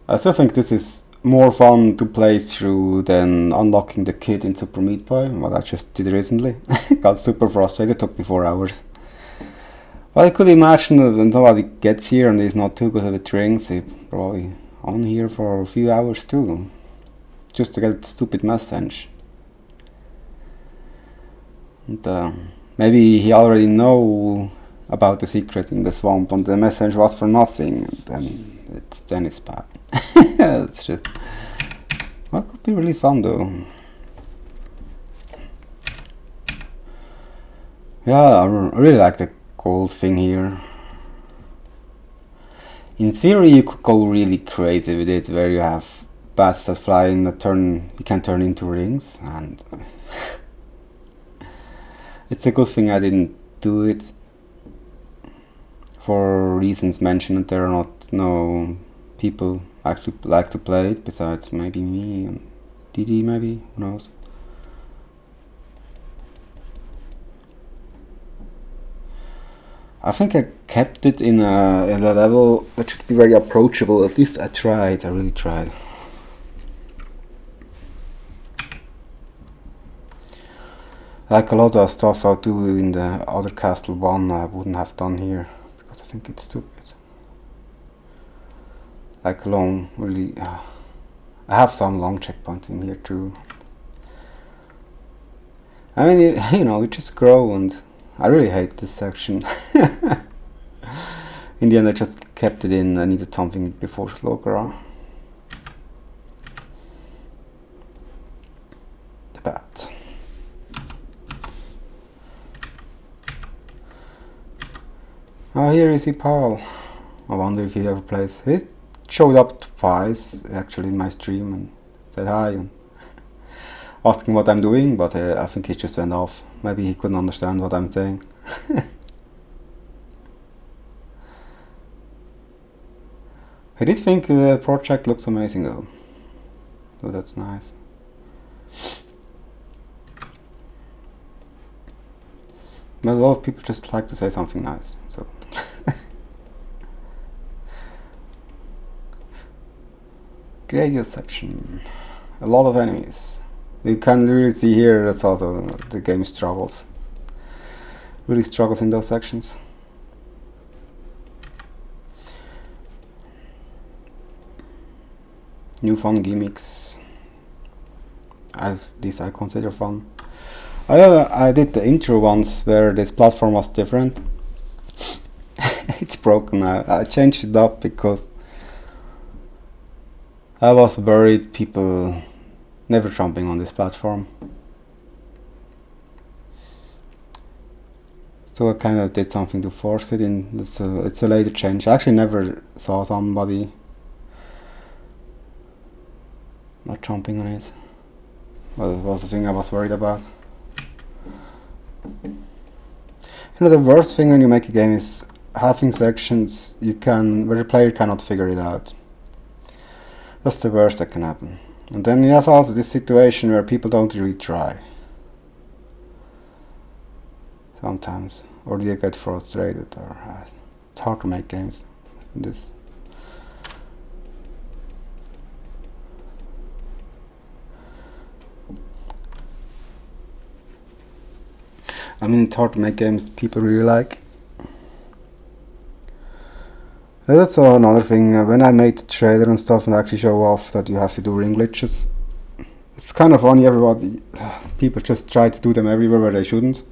I still think this is more fun to play through than unlocking the kit in Super Meat Boy, what I just did recently. Got super frustrated, it took me 4 hours. Well, I could imagine that when somebody gets here and is not too good with drinks, they probably on here for a few hours too, just to get a stupid message. And maybe he already know about the secret in the swamp and the message was for nothing, and then it's bad. It's just, well, it could be really fun though. Yeah, I really like the gold thing here. In theory, you could go really crazy with it, where you have bats that fly in you can turn into rings, and it's a good thing I didn't do it for reasons mentioned. There are no people actually like to play it besides maybe me and DD, maybe, who knows. I think I kept it in a level that should be very approachable. At least I really tried. Like a lot of stuff I'll do in the other Castle 1 I wouldn't have done here, because I think it's stupid. Like long, really, I have some long checkpoints in here too. I mean, you know, you just grow, and I really hate this section. In the end I just kept it in. I needed something before Slowgra. The bat. Oh, here you see Paul. I wonder if he ever plays. He showed up twice actually in my stream and said hi and asking what I'm doing, but I think he just went off. Maybe he couldn't understand what I'm saying. I did think the project looks amazing though. So that's nice. But a lot of people just like to say something nice, so. Gradient section. A lot of enemies. You can really see here that's also the game struggles. Really struggles in those sections. New fun gimmicks. At least I consider fun. I did the intro once where this platform was different. It's broken now. I changed it up because I was worried people never jumping on this platform. So I kind of did something to force it in. It's a later change. I actually never saw somebody not jumping on it. Well, it was the thing I was worried about. The worst thing when you make a game is having sections where the player cannot figure it out. That's the worst that can happen. And then you have also this situation where people don't really try. Sometimes. Or they get frustrated, or it's hard to make games in this. I mean, it's hard to make games people really like. That's another thing. When I made the trailer and stuff and actually show off that you have to do ring glitches, it's kind of funny. People just try to do them everywhere where they shouldn't.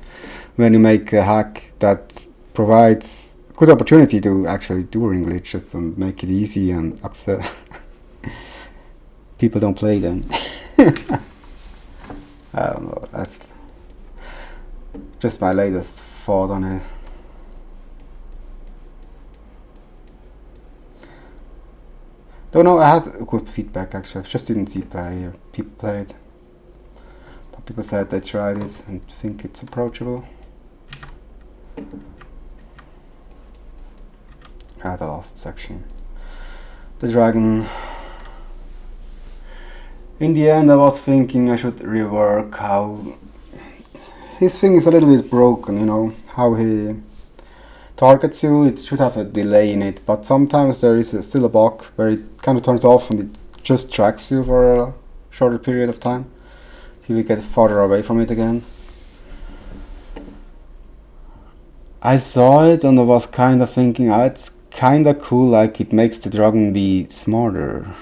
When you make a hack that provides good opportunity to actually do ring glitches and make it easy and people don't play them. I don't know. That's just my latest thought on it. Don't know, I had good feedback actually. I just didn't see people play it. But people said they tried it and think it's approachable. The last section. The dragon. In the end I was thinking I should rework how his thing is a little bit broken, how he targets you. It should have a delay in it, but sometimes there is still a bug where it kind of turns off and it just tracks you for a shorter period of time till you get farther away from it again. I saw it and I was kind of thinking, it's kind of cool, like it makes the dragon be smarter.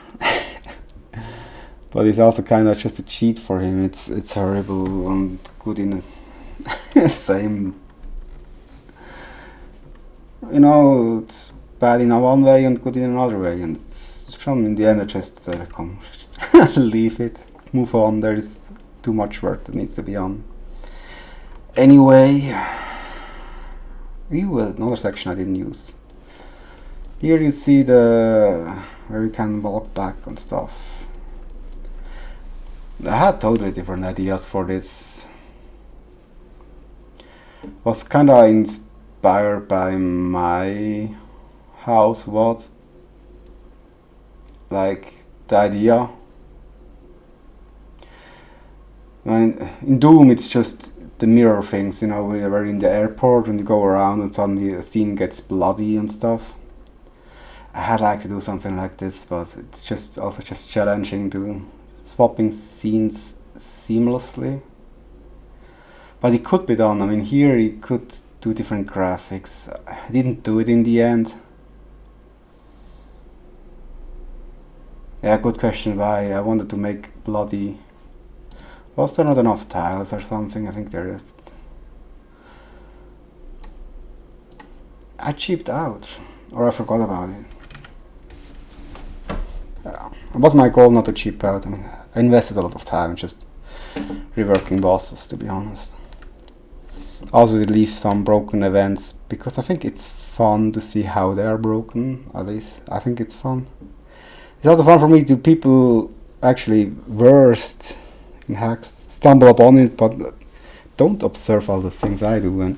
But it's also kind of just a cheat for him. It's horrible and good in the same. It's bad in one way and good in another way, and in the end I just said, come, leave it, move on. There is too much work that needs to be done. Anyway, another section I didn't use. Here you see where you can walk back and stuff. I had totally different ideas for this. Was kinda inspired by my house, like the idea. In Doom it's just the mirror things, we're in the airport and you go around and suddenly the scene gets bloody and stuff. I had liked to do something like this, but it's just challenging to swapping scenes seamlessly. But it could be done. Here you could do different graphics. I didn't do it in the end. Yeah, good question why. I wanted to make bloody. Was there not enough tiles or something? I think there is. I cheaped out. Or I forgot about it. It was my goal not to cheap out. I invested a lot of time just reworking bosses, to be honest. Also did leave some broken events because I think it's fun to see how they are broken. At least I think it's fun. It's also fun for me to people actually versed in hacks stumble upon it, but don't observe all the things I do, and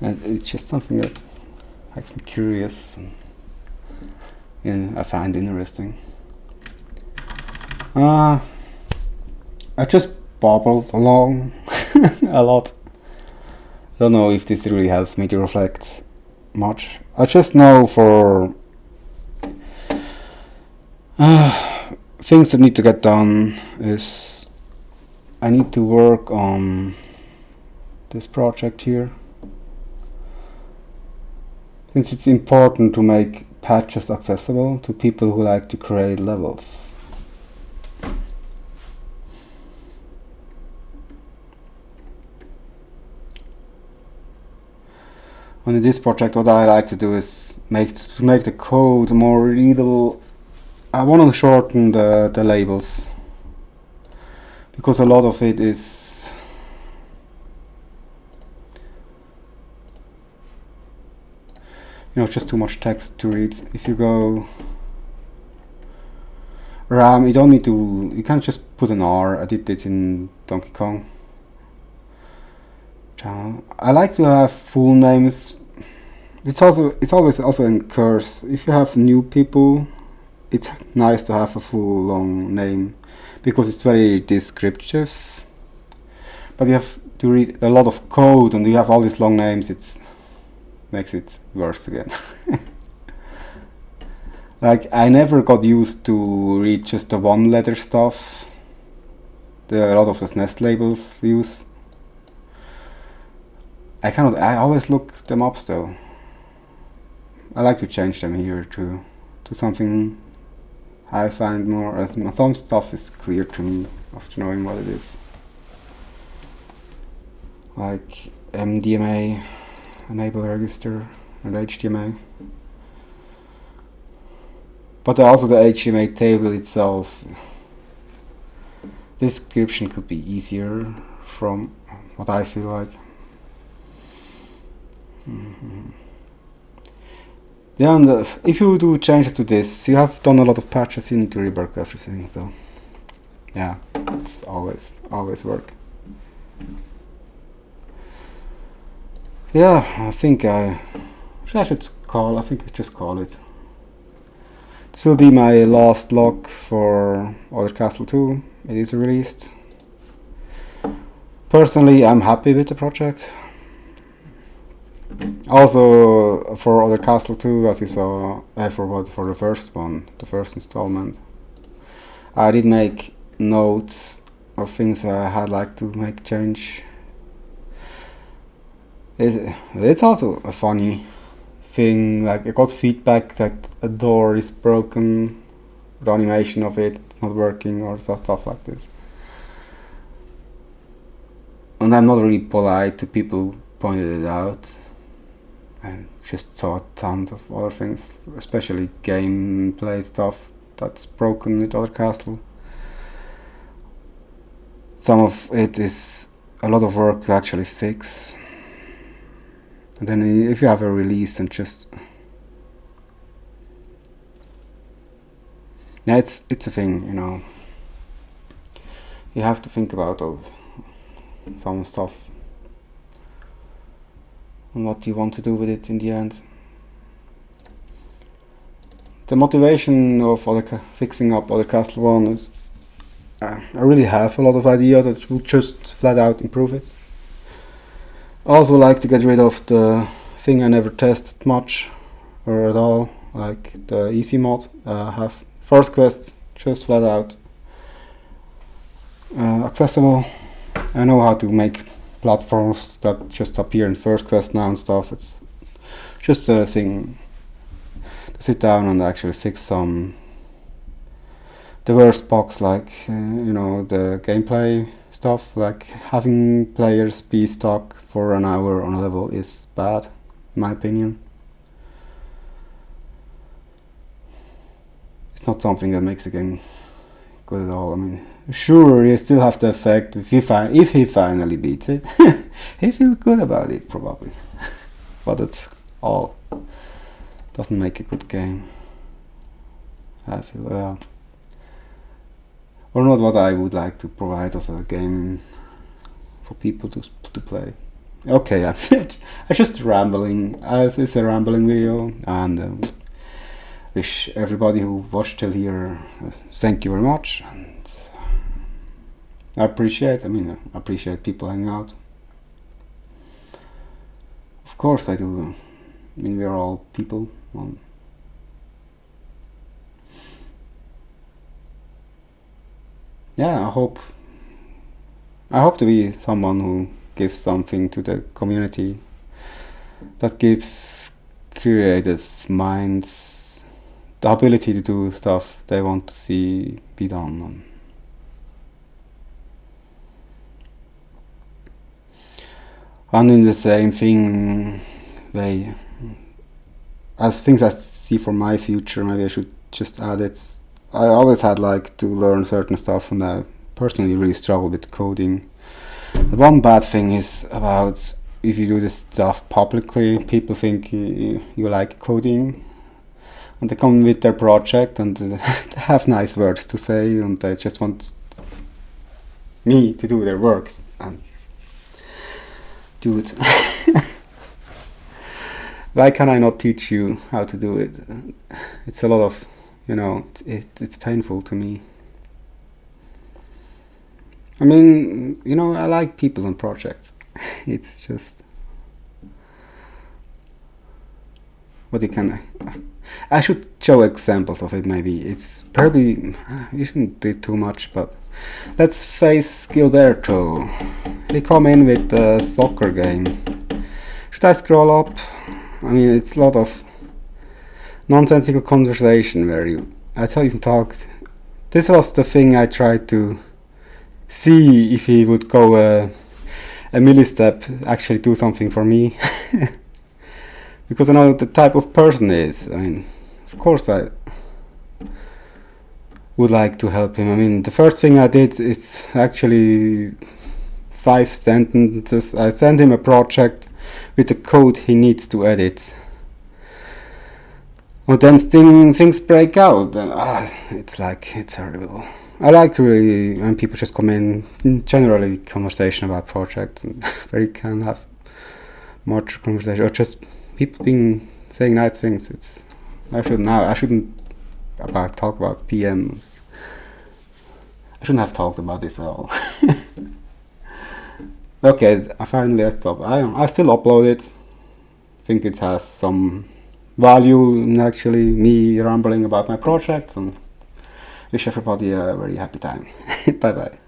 it's just something that makes me curious and I find interesting. I just bobbled along a lot. I don't know if this really helps me to reflect much. I just know for things that need to get done is I need to work on this project here. Since it's important to make patches accessible to people who like to create levels. And in this project, what I like to do is to make the code more readable. I want to shorten the labels, because a lot of it is just too much text to read. If you go RAM, you don't need to. You can't just put an R. I did this in Donkey Kong. I like to have full names. It's always also in Curse. If you have new people, it's nice to have a full long name, because it's very descriptive. But you have to read a lot of code, and you have all these long names. It makes it worse again. Like, I never got used to read just the one letter stuff. A lot of the SNES labels use. I always look them up still. I like to change them here to something I find more. Some stuff is clear to me after knowing what it is. Like MDMA, enable register, and HDMA. But also the HDMA table itself. This description could be easier from what I feel like. Then if you do changes to this, you have done a lot of patches, you need to rework everything, so yeah, it's always work. Yeah, I think I should just call it. This will be my last log for Other Castle 2. It is released. Personally, I'm happy with the project. Also, for Other Castle 2, as you saw, for the first one, the first installment, I did make notes of things I had like to make change. It's also a funny thing, like I got feedback that a door is broken, the animation of it not working, or stuff like this. And I'm not really polite to people who pointed it out. I just saw tons of other things, especially gameplay stuff that's broken with Other Castle. Some of it is a lot of work to actually fix. And then if you have a release and just... Yeah, it's a thing, You have to think about some stuff. And what you want to do with it in the end. The motivation of fixing up Other Castle 1 is... I really have a lot of idea that will just flat out improve it. I also like to get rid of the thing I never tested much or at all, like the easy mod. Have first quest just flat out accessible. I know how to make platforms that just appear in first quest now and stuff. It's just a thing to sit down and actually fix the worst bugs, like the gameplay stuff, like having players be stuck for an hour on a level is bad, in my opinion. It's not something that makes a game good at all. I mean, sure, you still have the effect if he finally beats it. He feels good about it, probably. But it's all doesn't make a good game, I feel. Or not what I would like to provide as a game for people to play. Okay, I'm just rambling, as it's a rambling video, and wish everybody who watched till here thank you very much, and I appreciate people hanging out. Of course I do. I mean, we're all people. Yeah, I hope to be someone who gives something to the community, that gives creative minds the ability to do stuff they want to see be done. And in the same thing, way. As things I see for my future, maybe I should just add it. I always had like to learn certain stuff, and I personally really struggle with coding. The one bad thing is about if you do this stuff publicly, people think you like coding, and they come with their project and they have nice words to say, and they just want me to do their works. And dude, why can I not teach you how to do it? It's a lot of, it's painful to me. I mean, I like people and projects. It's just what you can. I should show examples of it. Maybe it's probably you shouldn't do it too much, but let's face Gilberto. He come in with a soccer game. Should I scroll up? I mean, it's a lot of nonsensical conversation where I tell you some talks. This was the thing I tried to see if he would go a millistep, actually do something for me. Because I know the type of person he is. I mean, of course I would like to help him. I mean, the first thing I did is actually 5 sentences. I sent him a project with the code he needs to edit. And then things break out. And, it's horrible. I like really when people just come in, generally conversation about projects, and where you can have much conversation, or just people saying nice things. I shouldn't talk about PM. I shouldn't have talked about this at all. Okay, I finally stopped. I still upload it. Think it has some value in actually me rambling about my projects, and wish everybody a very happy time. Bye bye.